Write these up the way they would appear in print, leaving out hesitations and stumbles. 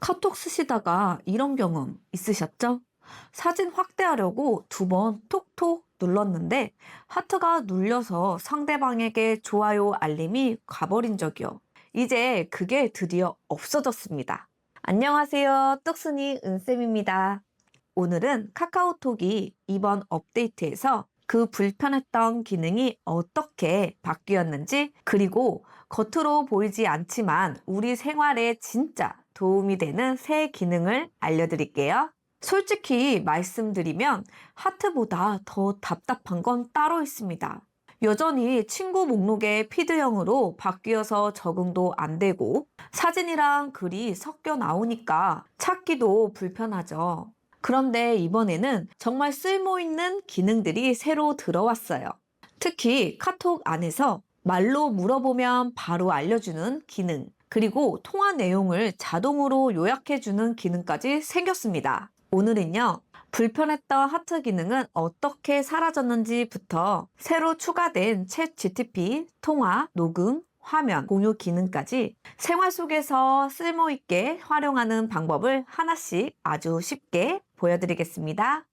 카톡 쓰시다가 이런 경험 있으셨죠? 사진 확대하려고 2번 톡톡 눌렀는데 하트가 눌려서 상대방에게 좋아요 알림이 가버린 적이요. 이제 그게 드디어 없어졌습니다. 안녕하세요. 떡순이 은쌤입니다. 오늘은 카카오톡이 이번 업데이트에서 그 불편했던 기능이 어떻게 바뀌었는지, 그리고 겉으로 보이지 않지만 우리 생활에 진짜 도움이 되는 새 기능을 알려드릴게요. 솔직히 말씀드리면 하트보다 더 답답한 건 따로 있습니다. 여전히 친구 목록의 피드형으로 바뀌어서 적응도 안 되고 사진이랑 글이 섞여 나오니까 찾기도 불편하죠. 그런데 이번에는 정말 쓸모있는 기능들이 새로 들어왔어요. 특히 카톡 안에서 말로 물어보면 바로 알려주는 기능, 그리고 통화 내용을 자동으로 요약해주는 기능까지 생겼습니다. 오늘은요, 불편했던 하트 기능은 어떻게 사라졌는지부터 새로 추가된 챗 GTP, 통화, 녹음, 화면, 공유 기능까지 생활 속에서 쓸모있게 활용하는 방법을 하나씩 아주 쉽게 보여드리겠습니다.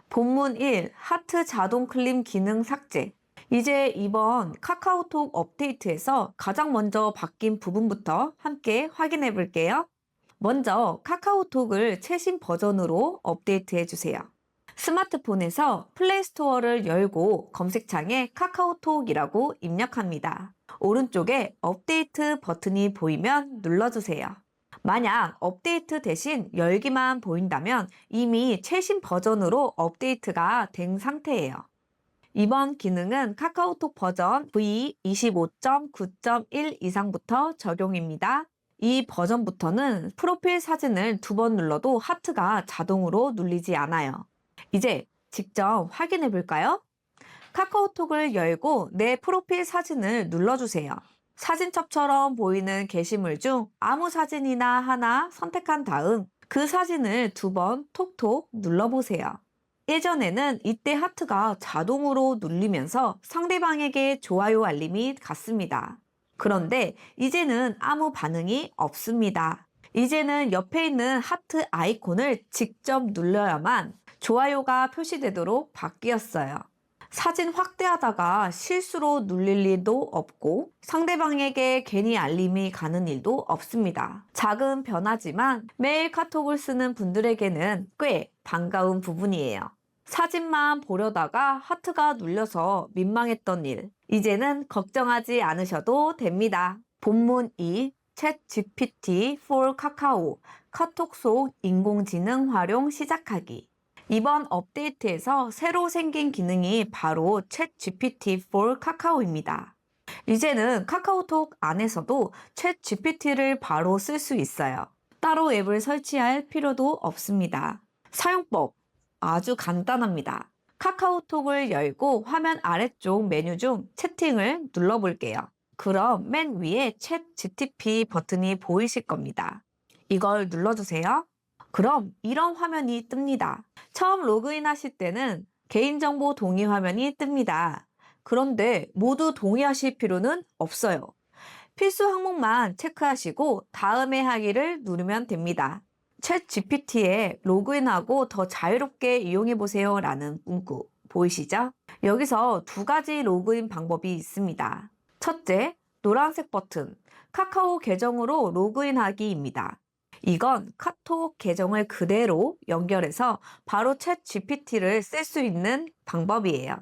본문 1. 하트 자동 클림 기능 삭제. 이제 이번 카카오톡 업데이트에서 가장 먼저 바뀐 부분부터 함께 확인해 볼게요. 먼저 카카오톡을 최신 버전으로 업데이트해 주세요. 스마트폰에서 플레이스토어를 열고 검색창에 카카오톡이라고 입력합니다. 오른쪽에 업데이트 버튼이 보이면 눌러주세요. 만약 업데이트 대신 열기만 보인다면 이미 최신 버전으로 업데이트가 된 상태예요. 이번 기능은 카카오톡 버전 V25.9.1 이상부터 적용입니다. 이 버전부터는 프로필 사진을 2번 눌러도 하트가 자동으로 눌리지 않아요. 이제 직접 확인해 볼까요? 카카오톡을 열고 내 프로필 사진을 눌러주세요. 사진첩처럼 보이는 게시물 중 아무 사진이나 하나 선택한 다음 그 사진을 2번 톡톡 눌러보세요. 예전에는 이때 하트가 자동으로 눌리면서 상대방에게 좋아요 알림이 갔습니다. 그런데 이제는 아무 반응이 없습니다. 이제는 옆에 있는 하트 아이콘을 직접 눌러야만 좋아요가 표시되도록 바뀌었어요. 사진 확대하다가 실수로 눌릴 일도 없고 상대방에게 괜히 알림이 가는 일도 없습니다. 작은 변화지만 매일 카톡을 쓰는 분들에게는 꽤 반가운 부분이에요. 사진만 보려다가 하트가 눌려서 민망했던 일, 이제는 걱정하지 않으셔도 됩니다. 본문 2. 챗 GPT for 카카오, 카톡 속 인공지능 활용 시작하기. 이번 업데이트에서 새로 생긴 기능이 바로 챗 GPT for 카카오입니다. 이제는 카카오톡 안에서도 챗 GPT를 바로 쓸 수 있어요. 따로 앱을 설치할 필요도 없습니다. 사용법 아주 간단합니다. 카카오톡을 열고 화면 아래쪽 메뉴 중 채팅을 눌러볼게요. 그럼 맨 위에 챗 GTP 버튼이 보이실 겁니다. 이걸 눌러주세요. 그럼 이런 화면이 뜹니다. 처음 로그인 하실 때는 개인정보 동의 화면이 뜹니다. 그런데 모두 동의하실 필요는 없어요. 필수 항목만 체크하시고 다음에 하기를 누르면 됩니다. 챗 GPT에 로그인하고 더 자유롭게 이용해보세요 라는 문구 보이시죠? 여기서 2가지 로그인 방법이 있습니다. 첫째, 노란색 버튼, 카카오 계정으로 로그인하기입니다. 이건 카톡 계정을 그대로 연결해서 바로 챗 GPT를 쓸 수 있는 방법이에요.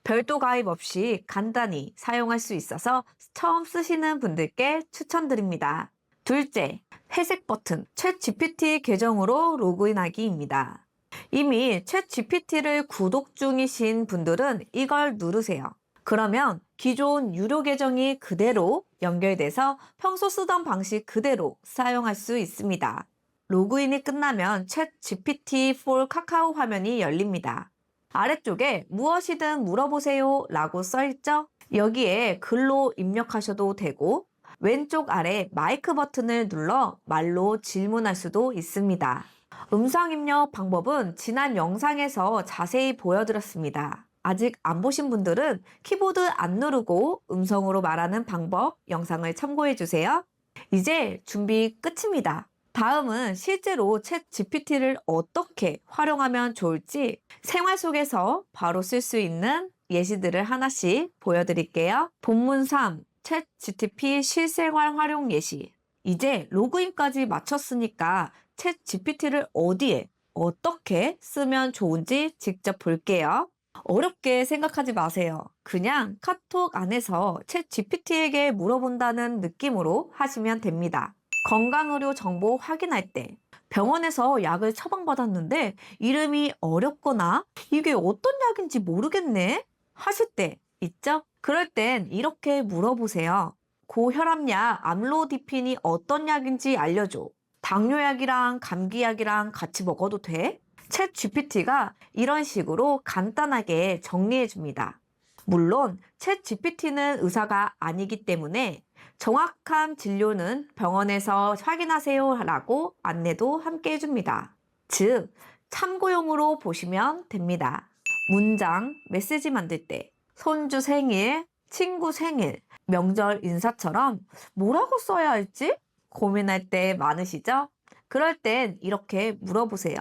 별도 가입 없이 간단히 사용할 수 있어서 처음 쓰시는 분들께 추천드립니다. 둘째, 회색 버튼, 챗 GPT 계정으로 로그인하기입니다. 이미 챗 GPT를 구독 중이신 분들은 이걸 누르세요. 그러면 기존 유료 계정이 그대로 연결돼서 평소 쓰던 방식 그대로 사용할 수 있습니다. 로그인이 끝나면 챗 GPT for 카카오 화면이 열립니다. 아래쪽에 무엇이든 물어보세요 라고 써있죠? 여기에 글로 입력하셔도 되고 왼쪽 아래 마이크 버튼을 눌러 말로 질문할 수도 있습니다. 음성 입력 방법은 지난 영상에서 자세히 보여드렸습니다. 아직 안 보신 분들은 키보드 안 누르고 음성으로 말하는 방법 영상을 참고해 주세요. 이제 준비 끝입니다. 다음은 실제로 챗 GPT를 어떻게 활용하면 좋을지 생활 속에서 바로 쓸 수 있는 예시들을 하나씩 보여드릴게요. 본문 3, 챗 GTP 실생활 활용 예시. 이제 로그인까지 마쳤으니까 챗 GPT를 어디에, 어떻게 쓰면 좋은지 직접 볼게요. 어렵게 생각하지 마세요. 그냥 카톡 안에서 챗 GPT에게 물어본다는 느낌으로 하시면 됩니다. 건강의료 정보 확인할 때, 병원에서 약을 처방받았는데 이름이 어렵거나 이게 어떤 약인지 모르겠네 하실 때 있죠? 그럴 땐 이렇게 물어보세요. 고혈압약 암로디핀이 어떤 약인지 알려줘. 당뇨약이랑 감기약이랑 같이 먹어도 돼? 챗 GPT가 이런 식으로 간단하게 정리해 줍니다. 물론 챗 GPT는 의사가 아니기 때문에 정확한 진료는 병원에서 확인하세요 라고 안내도 함께 해줍니다. 즉, 참고용으로 보시면 됩니다. 문장, 메시지 만들 때 손주 생일, 친구 생일, 명절 인사처럼 뭐라고 써야 할지 고민할 때 많으시죠? 그럴 땐 이렇게 물어보세요.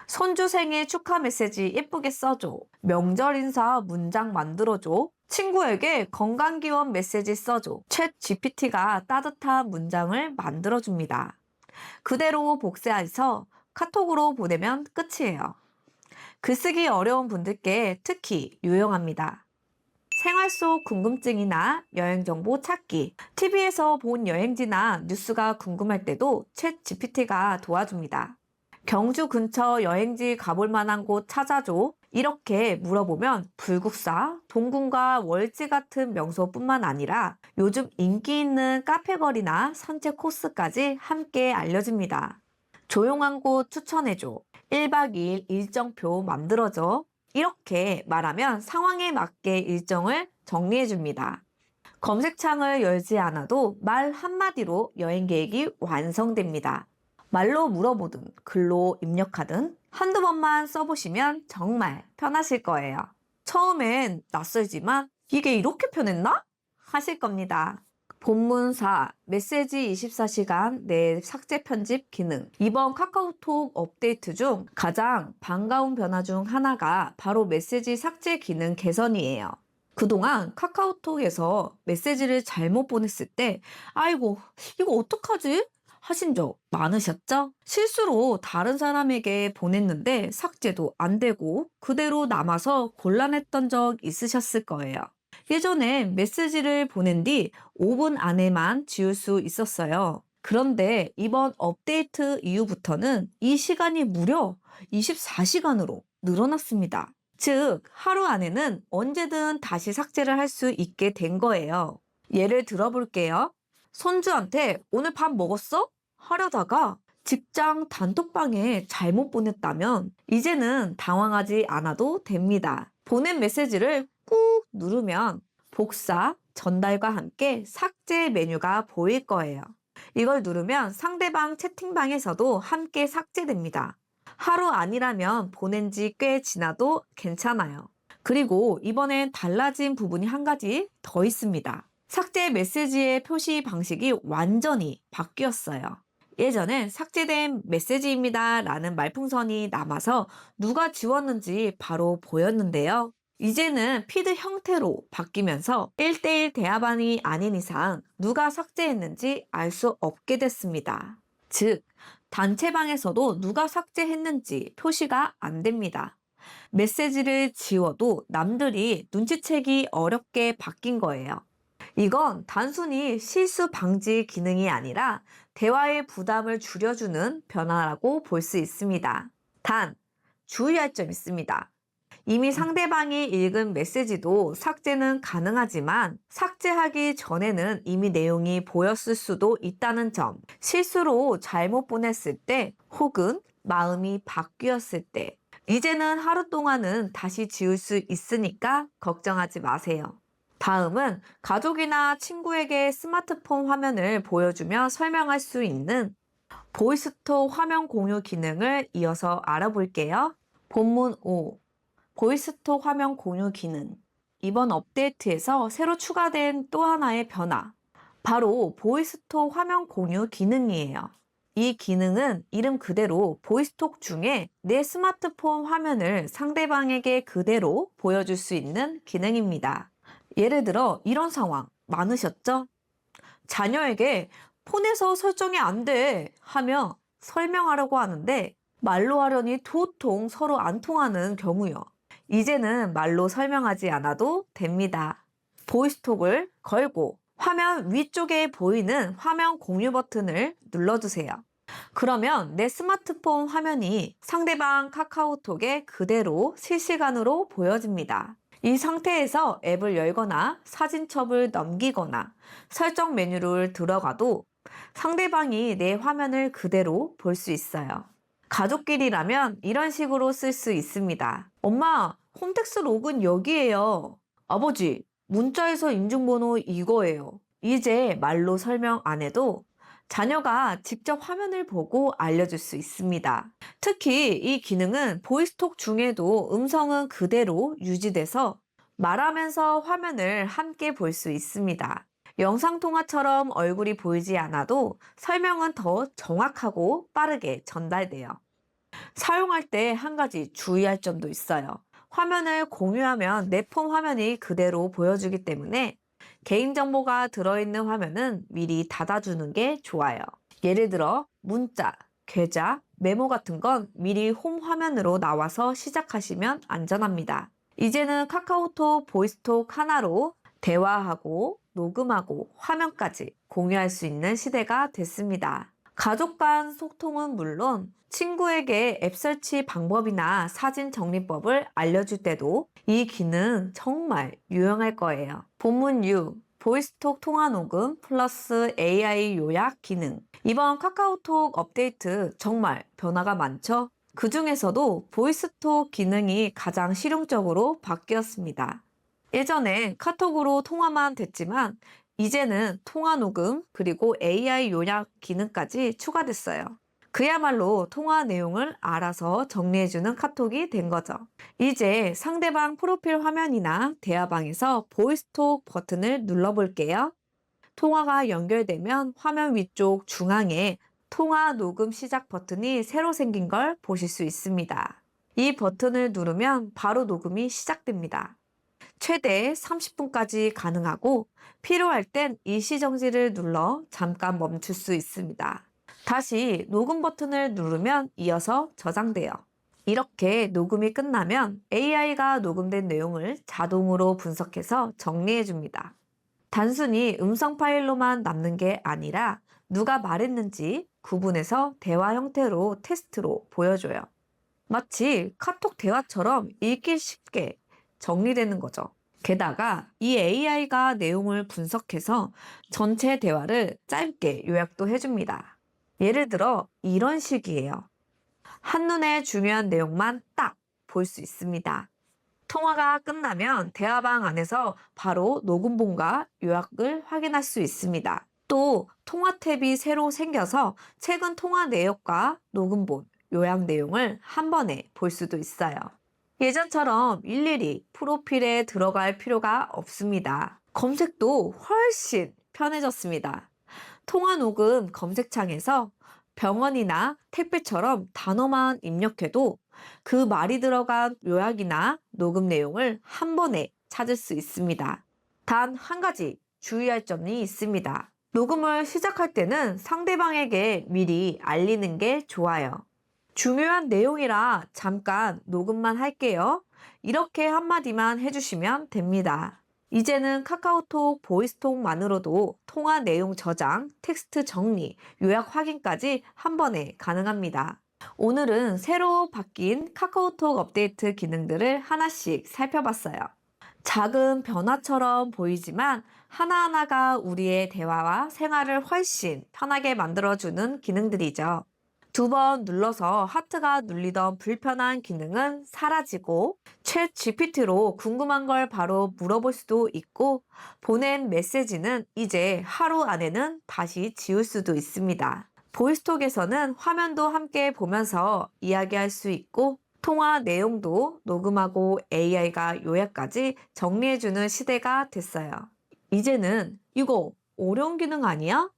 손주 생일 축하 메시지 예쁘게 써줘. 명절 인사 문장 만들어줘. 친구에게 건강기원 메시지 써줘. 챗 GPT가 따뜻한 문장을 만들어줍니다. 그대로 복사해서 카톡으로 보내면 끝이에요. 글쓰기 어려운 분들께 특히 유용합니다. 생활 속 궁금증이나 여행 정보 찾기, TV에서 본 여행지나 뉴스가 궁금할 때도 챗 GPT가 도와줍니다. 경주 근처 여행지 가볼 만한 곳 찾아줘. 이렇게 물어보면 불국사, 동궁과 월지 같은 명소뿐만 아니라 요즘 인기 있는 카페거리나 산책 코스까지 함께 알려줍니다. 조용한 곳 추천해줘. 1박 2일 일정표 만들어줘. 이렇게 말하면 상황에 맞게 일정을 정리해줍니다. 검색창을 열지 않아도 말 한마디로 여행 계획이 완성됩니다. 말로 물어보든 글로 입력하든 한두 번만 써보시면 정말 편하실 거예요. 처음엔 낯설지만 이게 이렇게 편했나? 하실 겁니다. 본문 4, 메시지 24시간 내 삭제 편집 기능. 이번 카카오톡 업데이트 중 가장 반가운 변화 중 하나가 바로 메시지 삭제 기능 개선이에요. 그동안 카카오톡에서 메시지를 잘못 보냈을 때 아이고 이거 어떡하지? 하신 적 많으셨죠? 실수로 다른 사람에게 보냈는데 삭제도 안 되고 그대로 남아서 곤란했던 적 있으셨을 거예요. 예전에 메시지를 보낸 뒤 5분 안에만 지울 수 있었어요. 그런데 이번 업데이트 이후부터는 이 시간이 무려 24시간으로 늘어났습니다. 즉, 하루 안에는 언제든 다시 삭제를 할 수 있게 된 거예요. 예를 들어볼게요. 손주한테 오늘 밥 먹었어? 하려다가 직장 단톡방에 잘못 보냈다면 이제는 당황하지 않아도 됩니다. 보낸 메시지를 꾹 누르면 복사, 전달과 함께 삭제 메뉴가 보일 거예요. 이걸 누르면 상대방 채팅방에서도 함께 삭제됩니다. 하루 아니라면 보낸 지 꽤 지나도 괜찮아요. 그리고 이번엔 달라진 부분이 한 가지 더 있습니다. 삭제 메시지의 표시 방식이 완전히 바뀌었어요. 예전엔 삭제된 메시지입니다 라는 말풍선이 남아서 누가 지웠는지 바로 보였는데요. 이제는 피드 형태로 바뀌면서 1대1 대화방이 아닌 이상 누가 삭제했는지 알 수 없게 됐습니다. 즉, 단체방에서도 누가 삭제했는지 표시가 안 됩니다. 메시지를 지워도 남들이 눈치채기 어렵게 바뀐 거예요. 이건 단순히 실수 방지 기능이 아니라 대화의 부담을 줄여주는 변화라고 볼 수 있습니다. 단, 주의할 점 있습니다. 이미 상대방이 읽은 메시지도 삭제는 가능하지만 삭제하기 전에는 이미 내용이 보였을 수도 있다는 점, 실수로 잘못 보냈을 때 혹은 마음이 바뀌었을 때, 이제는 하루 동안은 다시 지울 수 있으니까 걱정하지 마세요. 다음은 가족이나 친구에게 스마트폰 화면을 보여주며 설명할 수 있는 보이스톡 화면 공유 기능을 이어서 알아볼게요. 본문 5. 보이스톡 화면 공유 기능. 이번 업데이트에서 새로 추가된 또 하나의 변화. 바로 보이스톡 화면 공유 기능이에요. 이 기능은 이름 그대로 보이스톡 중에 내 스마트폰 화면을 상대방에게 그대로 보여줄 수 있는 기능입니다. 예를 들어 이런 상황 많으셨죠? 자녀에게 폰에서 설정이 안 돼 하며 설명하려고 하는데 말로 하려니 도통 서로 안 통하는 경우요. 이제는 말로 설명하지 않아도 됩니다. 보이스톡을 걸고 화면 위쪽에 보이는 화면 공유 버튼을 눌러주세요. 그러면 내 스마트폰 화면이 상대방 카카오톡에 그대로 실시간으로 보여집니다. 이 상태에서 앱을 열거나 사진첩을 넘기거나 설정 메뉴를 들어가도 상대방이 내 화면을 그대로 볼 수 있어요. 가족끼리라면 이런 식으로 쓸 수 있습니다. 엄마, 홈택스 로그는 여기에요. 아버지, 문자에서 인증번호 이거예요. 이제 말로 설명 안 해도 자녀가 직접 화면을 보고 알려줄 수 있습니다. 특히 이 기능은 보이스톡 중에도 음성은 그대로 유지돼서 말하면서 화면을 함께 볼 수 있습니다. 영상통화처럼 얼굴이 보이지 않아도 설명은 더 정확하고 빠르게 전달돼요. 사용할 때 한 가지 주의할 점도 있어요. 화면을 공유하면 내 폰 화면이 그대로 보여주기 때문에 개인정보가 들어있는 화면은 미리 닫아주는 게 좋아요. 예를 들어 문자, 계좌, 메모 같은 건 미리 홈 화면으로 나와서 시작하시면 안전합니다. 이제는 카카오톡 보이스톡 하나로 대화하고 녹음하고 화면까지 공유할 수 있는 시대가 됐습니다. 가족 간 소통은 물론 친구에게 앱 설치 방법이나 사진 정리법을 알려줄 때도 이 기능 정말 유용할 거예요. 본문 6. 보이스톡 통화 녹음 플러스 AI 요약 기능. 이번 카카오톡 업데이트 정말 변화가 많죠? 그 중에서도 보이스톡 기능이 가장 실용적으로 바뀌었습니다. 예전에 카톡으로 통화만 됐지만 이제는 통화 녹음 그리고 AI 요약 기능까지 추가됐어요. 그야말로 통화 내용을 알아서 정리해주는 카톡이 된 거죠. 이제 상대방 프로필 화면이나 대화방에서 보이스톡 버튼을 눌러볼게요. 통화가 연결되면 화면 위쪽 중앙에 통화 녹음 시작 버튼이 새로 생긴 걸 보실 수 있습니다. 이 버튼을 누르면 바로 녹음이 시작됩니다. 최대 30분까지 가능하고 필요할 땐 일시정지를 눌러 잠깐 멈출 수 있습니다. 다시 녹음 버튼을 누르면 이어서 저장돼요. 이렇게 녹음이 끝나면 AI가 녹음된 내용을 자동으로 분석해서 정리해줍니다. 단순히 음성 파일로만 남는 게 아니라 누가 말했는지 구분해서 대화 형태로 테스트로 보여줘요. 마치 카톡 대화처럼 읽기 쉽게 정리되는 거죠. 게다가 이 AI가 내용을 분석해서 전체 대화를 짧게 요약도 해줍니다. 예를 들어 이런 식이에요. 한눈에 중요한 내용만 딱 볼 수 있습니다. 통화가 끝나면 대화방 안에서 바로 녹음본과 요약을 확인할 수 있습니다. 또 통화 탭이 새로 생겨서 최근 통화 내역과 녹음본, 요약 내용을 한 번에 볼 수도 있어요. 예전처럼 일일이 프로필에 들어갈 필요가 없습니다. 검색도 훨씬 편해졌습니다. 통화 녹음 검색창에서 병원이나 택배처럼 단어만 입력해도 그 말이 들어간 요약이나 녹음 내용을 한 번에 찾을 수 있습니다. 단 한 가지 주의할 점이 있습니다. 녹음을 시작할 때는 상대방에게 미리 알리는 게 좋아요. 중요한 내용이라 잠깐 녹음만 할게요. 이렇게 한마디만 해주시면 됩니다. 이제는 카카오톡 보이스톡만으로도 통화 내용 저장, 텍스트 정리, 요약 확인까지 한 번에 가능합니다. 오늘은 새로 바뀐 카카오톡 업데이트 기능들을 하나씩 살펴봤어요. 작은 변화처럼 보이지만 하나하나가 우리의 대화와 생활을 훨씬 편하게 만들어주는 기능들이죠. 2번 눌러서 하트가 눌리던 불편한 기능은 사라지고 챗 GPT로 궁금한 걸 바로 물어볼 수도 있고 보낸 메시지는 이제 하루 안에는 다시 지울 수도 있습니다. 보이스톡에서는 화면도 함께 보면서 이야기할 수 있고 통화 내용도 녹음하고 AI가 요약까지 정리해주는 시대가 됐어요. 이제는 이거 어려운 기능 아니야?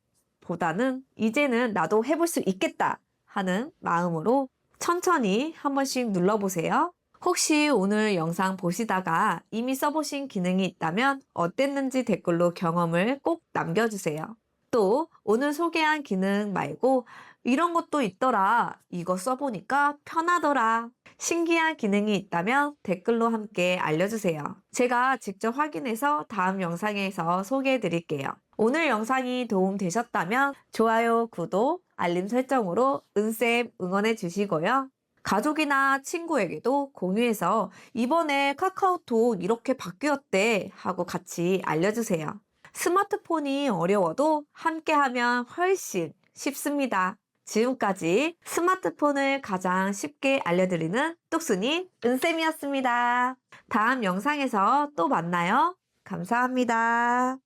보다는 이제는 나도 해볼 수 있겠다 하는 마음으로 천천히 한 번씩 눌러보세요. 혹시 오늘 영상 보시다가 이미 써보신 기능이 있다면 어땠는지 댓글로 경험을 꼭 남겨주세요. 또 오늘 소개한 기능 말고 이런 것도 있더라. 이거 써보니까 편하더라. 신기한 기능이 있다면 댓글로 함께 알려주세요. 제가 직접 확인해서 다음 영상에서 소개해 드릴게요. 오늘 영상이 도움되셨다면 좋아요, 구독, 알림 설정으로 은쌤 응원해 주시고요. 가족이나 친구에게도 공유해서 이번에 카카오톡 이렇게 바뀌었대 하고 같이 알려주세요. 스마트폰이 어려워도 함께하면 훨씬 쉽습니다. 지금까지 스마트폰을 가장 쉽게 알려드리는 똑순이 은쌤이었습니다. 다음 영상에서 또 만나요. 감사합니다.